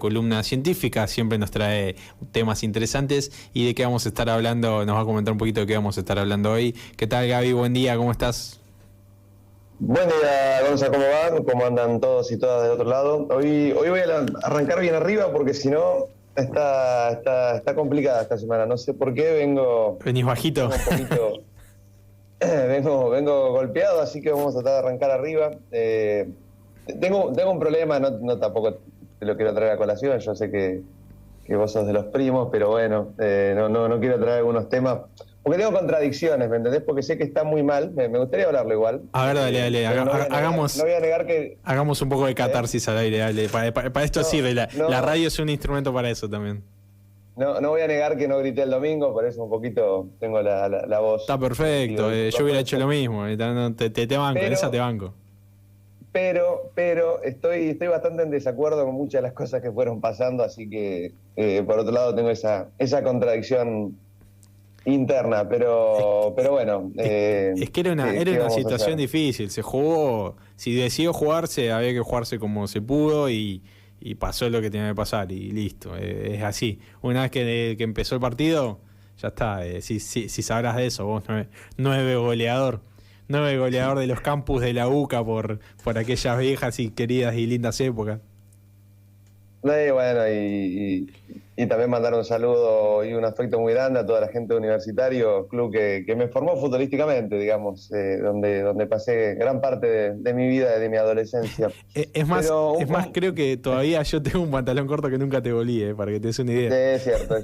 columna científica, siempre nos trae temas interesantes. ¿Y de qué vamos a estar hablando? Nos va a comentar un poquito de qué vamos a estar hablando hoy. ¿Qué tal, Gaby? Buen día, ¿cómo estás? Buen día, Gonza, ¿cómo van? ¿Cómo andan todos y todas del otro lado? Hoy voy a arrancar bien arriba porque si no está complicada esta semana. No sé por qué ¿Venís bajito? vengo un poquito, vengo golpeado, así que vamos a tratar de arrancar arriba. Tengo un problema, no tampoco te lo quiero traer a colación. Yo sé que vos sos de los primos, pero bueno, no quiero traer algunos temas. Porque tengo contradicciones, ¿me entendés? Porque sé que está muy mal, me gustaría hablarlo igual. A ver, dale, hagamos, no voy a negar que... hagamos un poco de catarsis al aire, dale. Para esto sirve, la radio es un instrumento para eso también. No voy a negar que no grité el domingo, por eso un poquito tengo la voz. Está perfecto, yo hubiera hecho lo mismo, te banco, en esa te banco. Pero estoy bastante en desacuerdo con muchas de las cosas que fueron pasando, así que por otro lado tengo esa contradicción interna, pero bueno. Es que era una situación difícil, se jugó, si decidió jugarse, había que jugarse como se pudo y pasó lo que tenía que pasar y listo, es así. Una vez que empezó el partido, ya está, si sabrás de eso, vos nueve goleador de los campus de la UCA por aquellas viejas y queridas y lindas épocas. Bueno, y también mandar un saludo y un afecto muy grande a toda la gente de Universitario, club que me formó futbolísticamente, digamos, donde pasé gran parte de mi vida y de mi adolescencia. Es más, creo que todavía yo tengo un pantalón corto que nunca te volí, para que te des una idea. Sí, es cierto.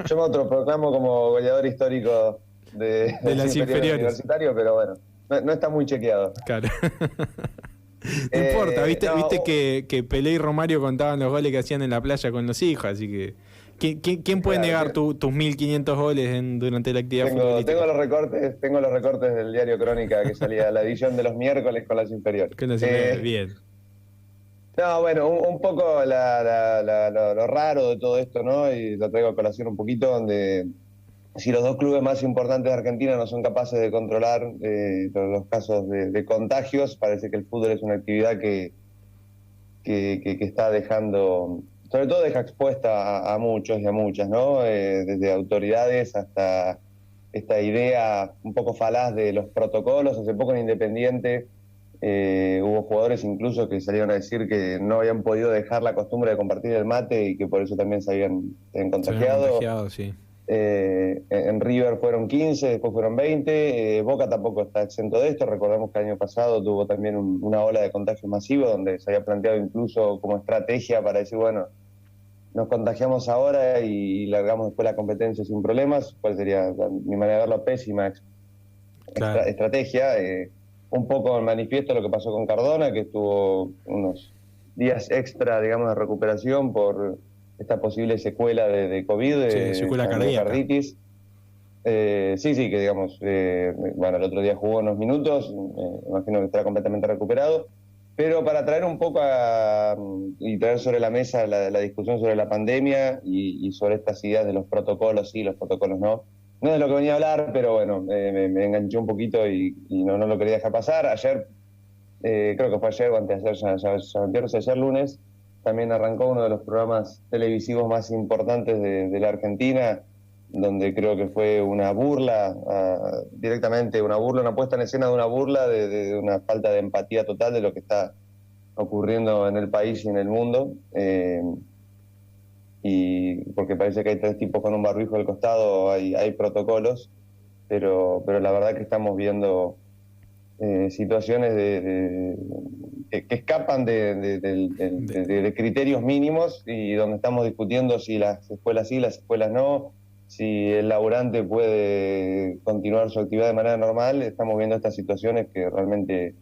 Yo me autoproclamo como goleador histórico de las inferiores. Universitario, pero bueno, no está muy chequeado. Claro. No importa, viste que Pelé y Romario contaban los goles que hacían en la playa con los hijos, así que ¿quién puede negar tus 1.500 goles durante la actividad futbolística? Tengo los recortes del diario Crónica que salía la edición de los miércoles con las inferiores. Bien. No, bueno, un poco lo raro de todo esto, ¿no? Y lo traigo a colación un poquito, donde si los dos clubes más importantes de Argentina no son capaces de controlar los casos de contagios, parece que el fútbol es una actividad que está dejando, sobre todo deja expuesta a muchos y a muchas, ¿no? Desde autoridades hasta esta idea un poco falaz de los protocolos. Hace poco en Independiente hubo jugadores incluso que salieron a decir que no habían podido dejar la costumbre de compartir el mate y que por eso también se habían contagiado. Sí. En River fueron 15, después fueron 20. Boca tampoco está exento de esto. Recordamos que el año pasado tuvo también una ola de contagio masivo donde se había planteado incluso como estrategia para decir, bueno, nos contagiamos ahora y largamos después la competencia sin problemas. ¿Cuál sería mi manera de verlo? Pésima estrategia. Un poco en manifiesto lo que pasó con Cardona, que estuvo unos días extra, digamos, de recuperación por esta posible secuela de COVID, secuela cardíaca. Carditis. Sí, que digamos, bueno, el otro día jugó unos minutos, imagino que estará completamente recuperado, pero para traer un poco y traer sobre la mesa la discusión sobre la pandemia y sobre estas ideas de los protocolos sí, los protocolos no es de lo que venía a hablar, pero bueno, me enganché un poquito y no lo quería dejar pasar. Ayer, creo que fue ayer o antes de ayer lunes, también arrancó uno de los programas televisivos más importantes de la Argentina, donde creo que fue una burla, directamente una burla, una puesta en escena de una burla, de una falta de empatía total de lo que está ocurriendo en el país y en el mundo. Y porque parece que hay 3 tipos con un barbijo al costado, hay protocolos, pero la verdad que estamos viendo situaciones que escapan de criterios mínimos y donde estamos discutiendo si las escuelas sí, las escuelas no, si el laburante puede continuar su actividad de manera normal. Estamos viendo estas situaciones que realmente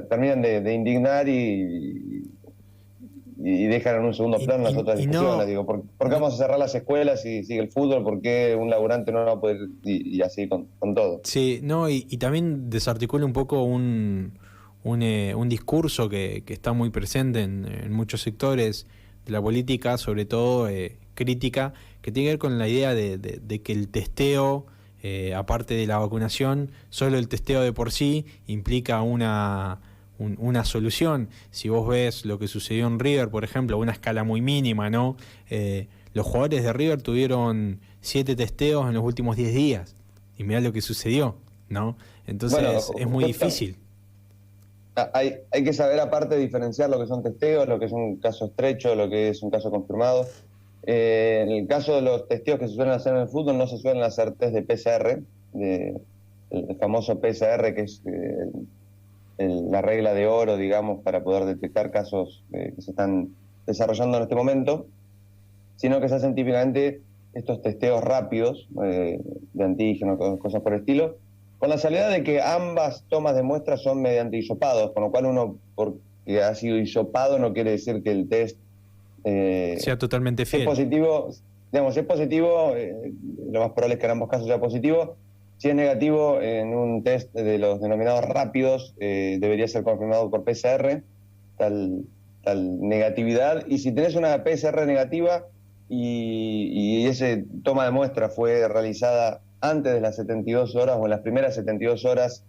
terminan de indignar y dejan en un segundo plano las otras discusiones. Digo, ¿por qué vamos a cerrar las escuelas si sigue el fútbol? ¿Por qué un laburante no va a poder? Y así con todo. Sí, no, y también desarticula un poco un discurso que está muy presente en muchos sectores de la política, sobre todo crítica, que tiene que ver con la idea de que el testeo, aparte de la vacunación, solo el testeo de por sí implica una una solución. Si vos ves lo que sucedió en River, por ejemplo, a una escala muy mínima, ¿no? Los jugadores de River tuvieron 7 testeos en los últimos 10 días. Y mirá lo que sucedió, ¿no? Entonces Bueno, es muy difícil. Hay que saber aparte diferenciar lo que son testeos, lo que es un caso estrecho, lo que es un caso confirmado. En el caso de los testeos que se suelen hacer en el fútbol, no se suelen hacer test de PCR, el famoso PCR, que es la regla de oro, digamos, para poder detectar casos que se están desarrollando en este momento, sino que se hacen típicamente estos testeos rápidos de antígenos, cosas por el estilo, con la salvedad de que ambas tomas de muestras son mediante hisopados, con lo cual uno, porque ha sido hisopado, no quiere decir que el test sea totalmente fiel. Si es positivo, digamos, si es positivo, lo más probable es que en ambos casos sea positivo. Si es negativo, en un test de los denominados rápidos, debería ser confirmado por PCR, tal negatividad. Y si tenés una PCR negativa y esa toma de muestra fue realizada antes de las 72 horas o en las primeras 72 horas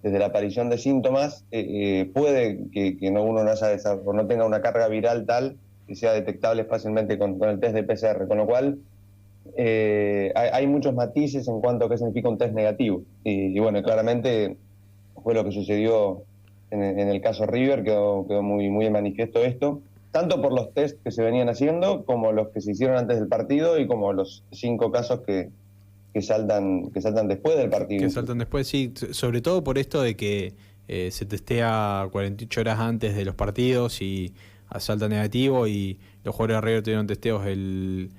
desde la aparición de síntomas, puede que uno no tenga una carga viral tal que sea detectable fácilmente con el test de PCR, con lo cual hay muchos matices en cuanto a qué significa un test negativo. Y bueno, claramente fue lo que sucedió en el caso River, quedó muy, muy en manifiesto esto, tanto por los test que se venían haciendo, como los que se hicieron antes del partido y como los 5 casos que saltan después del partido. Que saltan después, sí, sobre todo por esto de que se testea 48 horas antes de los partidos y salta negativo, y los jugadores de River tuvieron testeos el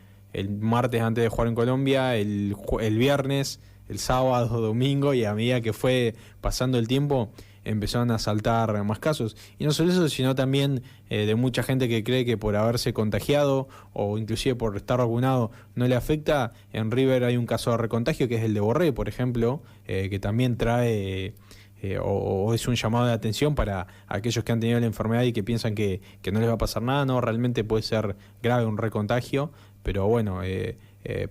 martes antes de jugar en Colombia, el viernes, el sábado, domingo, y a medida que fue pasando el tiempo empezaron a saltar más casos. Y no solo eso, sino también de mucha gente que cree que por haberse contagiado o inclusive por estar vacunado no le afecta. En River hay un caso de recontagio que es el de Borré, por ejemplo, que también trae o es un llamado de atención para aquellos que han tenido la enfermedad y que piensan que no les va a pasar nada. No, realmente puede ser grave un recontagio, pero bueno,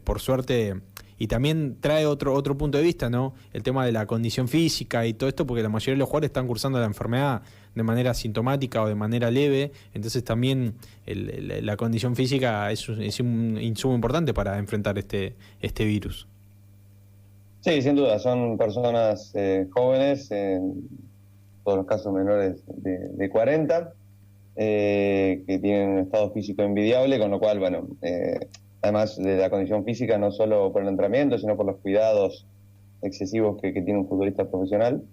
por suerte. Y también trae otro punto de vista, ¿no? El tema de la condición física y todo esto, porque la mayoría de los jugadores están cursando la enfermedad de manera sintomática o de manera leve, entonces también la condición física es un insumo importante para enfrentar este virus. Sí, sin duda, son personas jóvenes, en todos los casos menores de 40, que tienen un estado físico envidiable, con lo cual, bueno, además de la condición física, no solo por el entrenamiento, sino por los cuidados excesivos que tiene un futbolista profesional,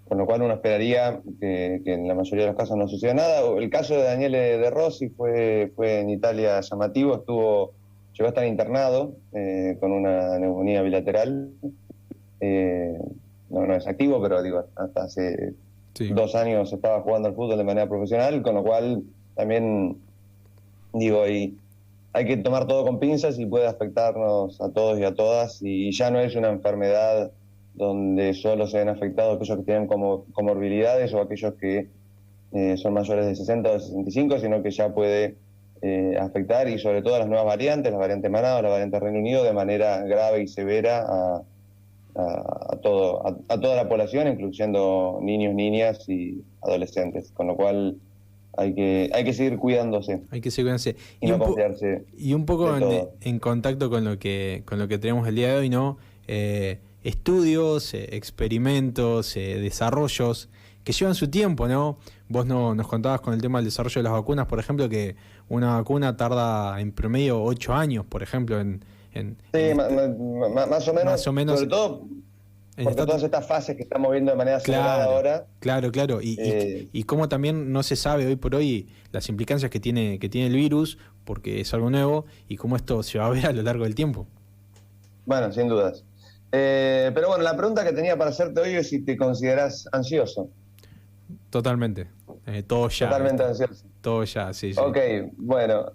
con lo cual uno esperaría que en la mayoría de los casos no suceda nada. El caso de Daniele De Rossi fue en Italia llamativo, llegó a estar internado con una neumonía bilateral. No es activo, pero digo, hasta hace 2 años estaba jugando al fútbol de manera profesional, con lo cual también digo, hay que tomar todo con pinzas y puede afectarnos a todos y a todas, y ya no es una enfermedad donde solo se ven afectados aquellos que tienen comorbilidades o aquellos que son mayores de 60 o de 65, sino que ya puede afectar, y sobre todo a las nuevas variantes, la variante Manaus, la variante Reino Unido, de manera grave y severa a toda la población, incluyendo niños, niñas y adolescentes, con lo cual hay que seguir cuidándose. Hay que seguir cuidándose. Y no confiarse. Y un poco en contacto con lo que tenemos el día de hoy, ¿no? Estudios, experimentos, desarrollos que llevan su tiempo, ¿no? Vos nos contabas con el tema del desarrollo de las vacunas, por ejemplo, que una vacuna tarda en promedio 8 años, por ejemplo, más o menos, sobre todo porque todas estas fases que estamos viendo de manera acelerada ahora. Claro. Y cómo también no se sabe hoy por hoy las implicancias que tiene el virus, porque es algo nuevo, y cómo esto se va a ver a lo largo del tiempo. Bueno, sin dudas. Pero bueno, la pregunta que tenía para hacerte hoy es si te considerás ansioso. Totalmente. Todo ya. Totalmente ansioso. Todo ya, sí. Ok, bueno.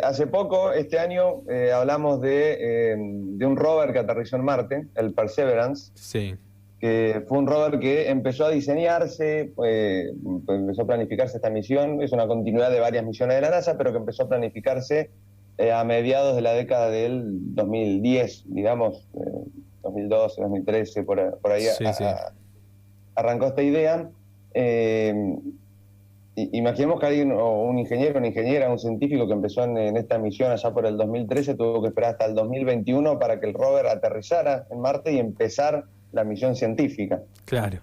Hace poco, este año, hablamos de un rover que aterrizó en Marte, el Perseverance. Sí. Que fue un rover que empezó a diseñarse, empezó a planificarse esta misión. Es una continuidad de varias misiones de la NASA, pero que empezó a planificarse a mediados de la década del 2010, digamos, 2012, 2013, por ahí sí. arrancó esta idea. Imaginemos que alguien, o un ingeniero, una ingeniera, un científico que empezó en esta misión allá por el 2013, tuvo que esperar hasta el 2021 para que el rover aterrizara en Marte y empezar la misión científica. Claro.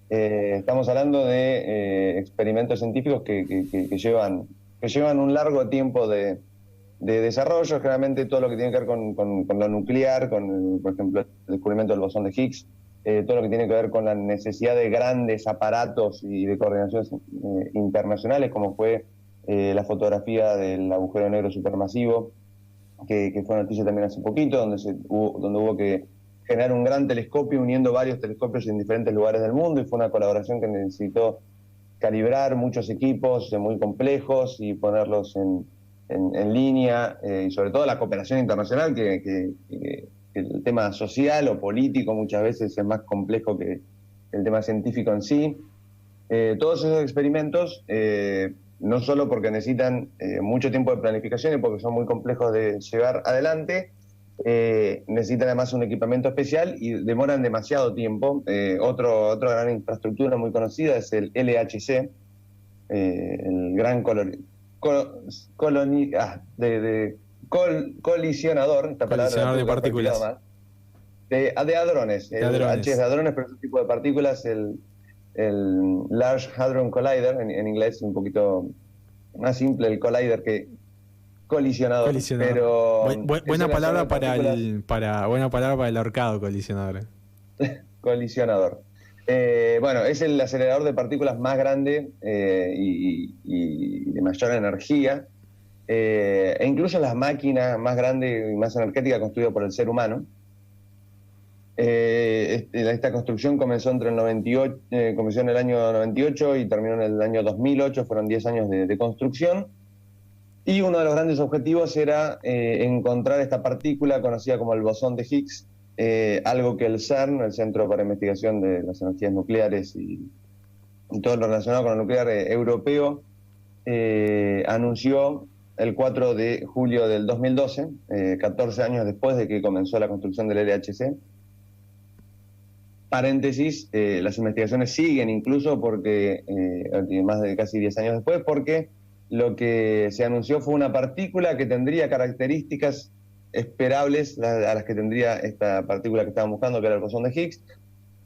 Estamos hablando de experimentos científicos que llevan un largo tiempo de desarrollo, generalmente todo lo que tiene que ver con lo nuclear, por ejemplo, el descubrimiento del bosón de Higgs, todo lo que tiene que ver con la necesidad de grandes aparatos y de coordinaciones internacionales, como fue la fotografía del agujero negro supermasivo, que fue noticia también hace poquito, donde hubo que generar un gran telescopio uniendo varios telescopios en diferentes lugares del mundo, y fue una colaboración que necesitó calibrar muchos equipos muy complejos y ponerlos en línea, y sobre todo la cooperación internacional, que el tema social o político muchas veces es más complejo que el tema científico en sí. Todos esos experimentos, no solo porque necesitan mucho tiempo de planificación y porque son muy complejos de llevar adelante, necesitan además un equipamiento especial y demoran demasiado tiempo. Otra gran infraestructura muy conocida es el LHC, el gran colisionador, esta palabra de partículas. De hadrones. H es de hadrones, pero es un tipo de partículas, el Large Hadron Collider, en inglés un poquito más simple el collider que colisionador. Pero buena palabra para el ahorcado, colisionador. Colisionador. Bueno, es el acelerador de partículas más grande y de mayor energía, e incluso las máquinas más grandes y más energéticas construidas por el ser humano. Esta construcción comenzó comenzó en el año 98 y terminó en el año 2008, fueron 10 años de construcción. Y uno de los grandes objetivos era encontrar esta partícula conocida como el bosón de Higgs, algo que el CERN, el Centro para Investigación de las Energías Nucleares y todo lo relacionado con el nuclear europeo, anunció el 4 de julio del 2012, 14 años después de que comenzó la construcción del LHC. Paréntesis, las investigaciones siguen incluso porque, más de casi 10 años después, porque lo que se anunció fue una partícula que tendría características esperables a las que tendría esta partícula que estaban buscando, que era el bosón de Higgs.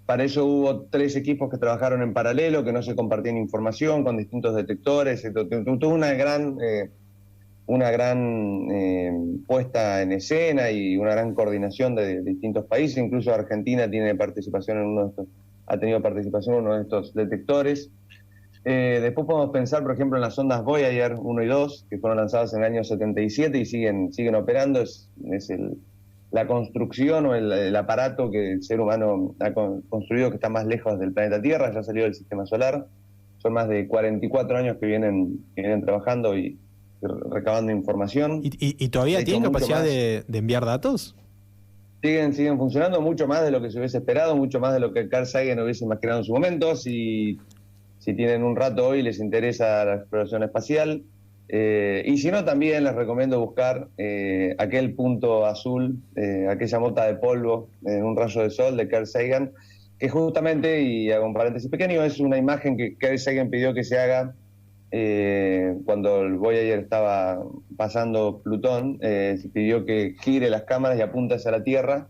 Para eso hubo 3 equipos que trabajaron en paralelo, que no se compartían información con distintos detectores. Tuvo una gran puesta en escena y una gran coordinación de distintos países. Incluso Argentina tiene participación ha tenido participación en uno de estos detectores. Después podemos pensar, por ejemplo, en las sondas Voyager 1 y 2, que fueron lanzadas en el año 77 y siguen operando. Es la construcción o el aparato que el ser humano ha construido que está más lejos del planeta Tierra, ya salió del sistema solar. Son más de 44 años que vienen trabajando y recabando información. ¿Y todavía tienen capacidad de enviar datos? Siguen funcionando mucho más de lo que se hubiese esperado, mucho más de lo que Carl Sagan hubiese imaginado en su momento. Si tienen un rato hoy, les interesa la exploración espacial. Y si no, también les recomiendo buscar aquel punto azul, aquella mota de polvo en un rayo de sol de Carl Sagan, que justamente, y hago un paréntesis pequeño, es una imagen que Carl Sagan pidió que se haga cuando el Voyager estaba pasando Plutón. Se pidió que gire las cámaras y apunte hacia la Tierra,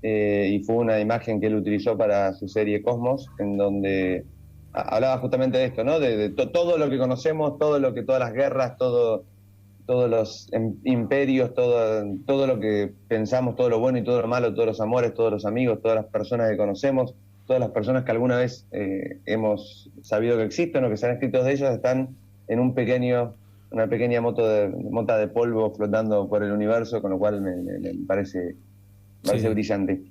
y fue una imagen que él utilizó para su serie Cosmos, en donde hablaba justamente de esto, ¿no? De todo lo que conocemos, todas las guerras, todos los imperios, todo lo que pensamos, todo lo bueno y todo lo malo, todos los amores, todos los amigos, todas las personas que conocemos, todas las personas que alguna vez hemos sabido que existen o que se han escrito de ellas, están en una pequeña mota de polvo flotando por el universo, con lo cual me parece brillante.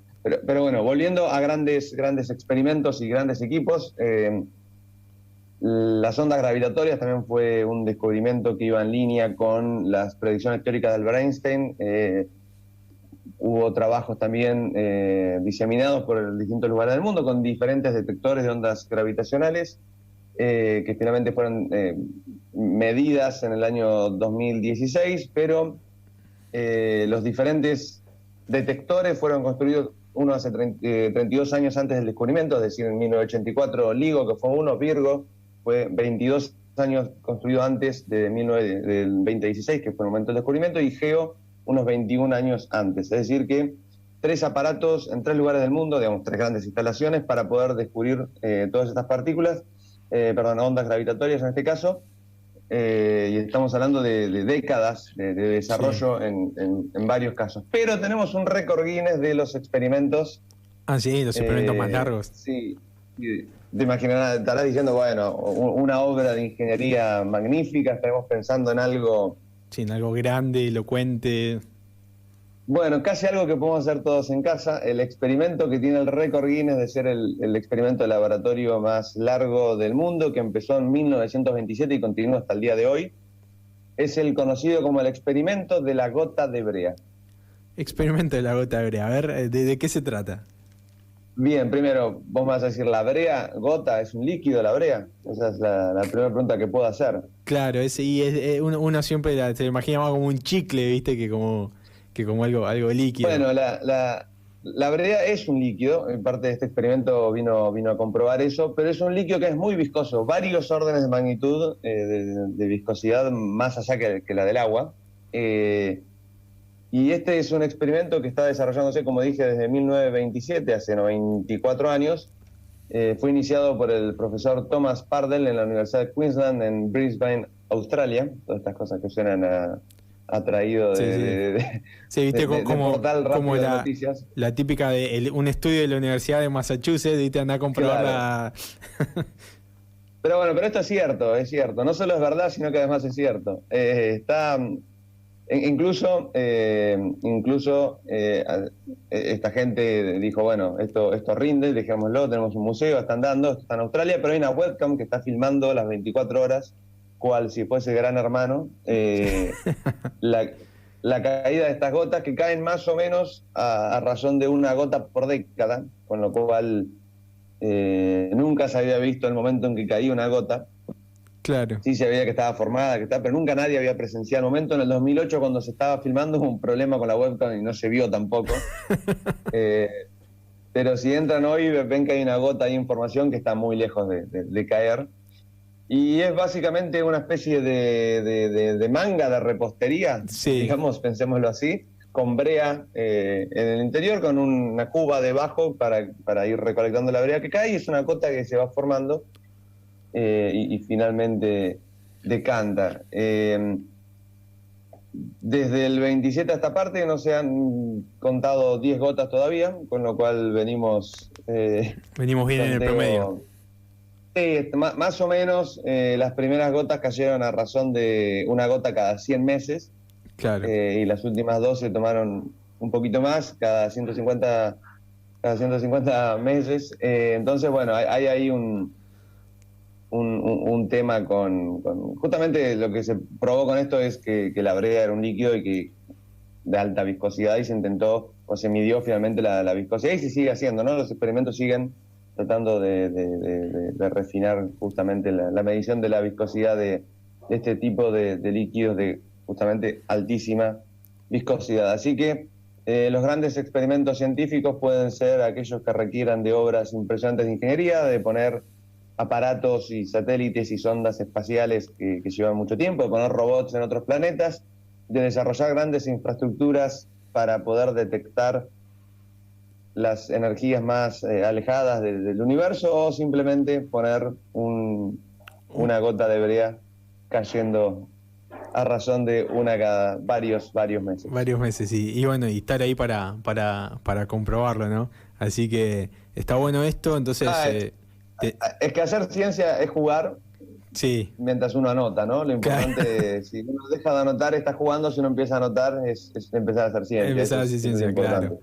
Pero bueno, volviendo a grandes experimentos y grandes equipos, las ondas gravitatorias también fue un descubrimiento que iba en línea con las predicciones teóricas de Albert Einstein. Hubo trabajos también diseminados por distintos lugares del mundo con diferentes detectores de ondas gravitacionales, que finalmente fueron medidas en el año 2016, pero los diferentes detectores fueron construidos uno hace 32 años antes del descubrimiento, es decir, en 1984 LIGO, que fue uno, Virgo, fue 22 años construido antes del 2016, que fue el momento del descubrimiento, y GEO unos 21 años antes. Es decir que 3 aparatos en 3 lugares del mundo, digamos, 3 grandes instalaciones para poder descubrir todas estas partículas, ondas gravitatorias en este caso, y estamos hablando de décadas de desarrollo en varios casos. Pero tenemos un récord Guinness de los experimentos. Ah, sí, los experimentos más largos. Sí, te imaginarás, estarás diciendo, bueno, una obra de ingeniería magnífica, estaremos pensando en algo... Sí, en algo grande, elocuente. Bueno, casi algo que podemos hacer todos en casa. El experimento que tiene el récord Guinness de ser el experimento de laboratorio más largo del mundo, que empezó en 1927 y continúa hasta el día de hoy, es el conocido como el experimento de la gota de brea. Experimento de la gota de brea. A ver, ¿de qué se trata? Bien, primero, vos me vas a decir, ¿la brea, gota, es un líquido la brea? Esa es la primera pregunta que puedo hacer. Claro, uno siempre se lo imagina más como un chicle, ¿viste? Que como algo líquido. Bueno, la brea es un líquido, en parte de este experimento vino a comprobar eso, pero es un líquido que es muy viscoso, varios órdenes de magnitud de viscosidad más allá que la del agua. Y este es un experimento que está desarrollándose, como dije, desde 1927, hace 94 años. Fue iniciado por el profesor Thomas Pardell en la Universidad de Queensland en Brisbane, Australia. Todas estas cosas que suenan atraído sí, viste, como portal rápido de noticias. La típica de un estudio de la Universidad de Massachusetts, viste, anda a comprobar claro. Pero esto es cierto. No solo es verdad, sino que además es cierto. Incluso esta gente dijo, bueno, esto rinde, dejémoslo, tenemos un museo, está en Australia, pero hay una webcam que está filmando las 24 horas, cual si fuese Gran Hermano, la caída de estas gotas que caen más o menos a razón de una gota por década, con lo cual nunca se había visto el momento en que caía una gota. Claro. Sí se veía que estaba formada, pero nunca nadie había presenciado el momento. En el 2008, cuando se estaba filmando, hubo un problema con la webcam y no se vio tampoco. Pero si entran hoy, ven que hay una gota de información que está muy lejos de caer. Y es básicamente una especie de manga de repostería, sí. Digamos, pensémoslo así, con brea en el interior, con una cuba debajo para ir recolectando la brea que cae, y es una gota que se va formando y finalmente decanta. Desde el 27 a esta parte no se han contado 10 gotas todavía, con lo cual venimos bien en el promedio. Sí, más o menos las primeras gotas cayeron a razón de una gota cada 100 meses. Claro. Y las últimas 2 se tomaron un poquito más, cada 150 meses. Entonces, bueno, hay ahí un tema con... Justamente lo que se probó con esto es que la brea era un líquido y que de alta viscosidad, y se intentó, o se midió finalmente la viscosidad, y se sigue haciendo, ¿no? Los experimentos siguen tratando de refinar justamente la medición de la viscosidad de este tipo de líquidos de justamente altísima viscosidad. Así que los grandes experimentos científicos pueden ser aquellos que requieran de obras impresionantes de ingeniería, de poner aparatos y satélites y sondas espaciales que llevan mucho tiempo, de poner robots en otros planetas, de desarrollar grandes infraestructuras para poder detectar las energías más alejadas del universo, o simplemente poner una gota de brea cayendo a razón de una cada varios meses. Varios meses, sí. Y bueno, y estar ahí para comprobarlo, ¿no? Así que está bueno esto, entonces... Es que hacer ciencia es jugar, sí, mientras uno anota, ¿no? Lo importante, claro. Si uno deja de anotar, está jugando; si uno empieza a anotar, es empezar a hacer ciencia. Empezar a hacer ciencia, claro.